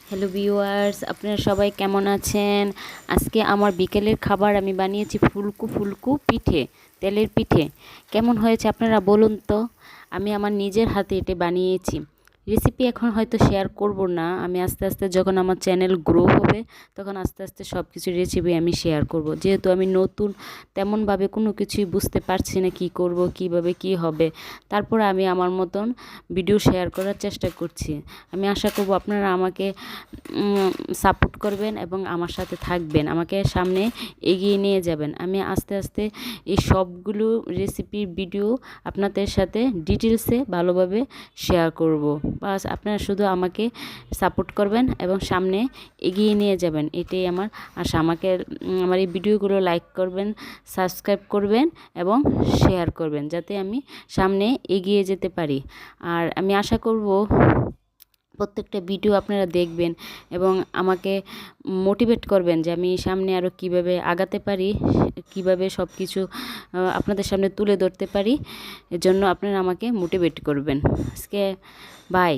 Hello viewers, আপনারা সবাই কেমন আছেন? আজকে আমার বিকেলের খাবার আমি বানিয়েছি ফুলকো ফুলকো পিঠে, তেলের পিঠে। কেমন হয়েছে আপনারা বলুন তো। আমি আমার নিজের হাতে এটা বানিয়েছি। রেসিপি এখন হয়তো শেয়ার করব না, আমি আস্তে আস্তে যখন আমার চ্যানেল গ্রো হবে তখন আস্তে আস্তে সব কিছু রেসিপি আমি শেয়ার করব। যেহেতু আমি নতুন, তেমনভাবে কোনো কিছুই বুঝতে পারছি না কী করব, কীভাবে কী হবে। তারপরে আমি আমার মতন ভিডিও শেয়ার করার চেষ্টা করছি। আমি আশা করব আপনারা আমাকে সাপোর্ট করবেন এবং আমার সাথে থাকবেন, আমাকে সামনে এগিয়ে নিয়ে যাবেন। আমি আস্তে আস্তে এই সবগুলো রেসিপির ভিডিও আপনাদের সাথে ডিটেলসে ভালোভাবে শেয়ার করব। বাস আপনারা শুধু আমাকে সাপোর্ট করবেন এবং সামনে এগিয়ে নিয়ে যাবেন, এটাই আমার আশা। আমার এই ভিডিওগুলো লাইক করবেন, সাবস্ক্রাইব করবেন এবং শেয়ার করবেন, যাতে আমি সামনে এগিয়ে যেতে পারি। আর আমি আশা করব প্রত্যেকটা ভিডিও আপনারা দেখবেন এবং আমাকে মোটিভেট করবেন যে আমি সামনে আরও কীভাবে আগাতে পারি, কীভাবে সব কিছু আপনাদের সামনে তুলে ধরতে পারি। এজন্য আপনারা আমাকে মোটিভেট করবেন। আজকে বাই।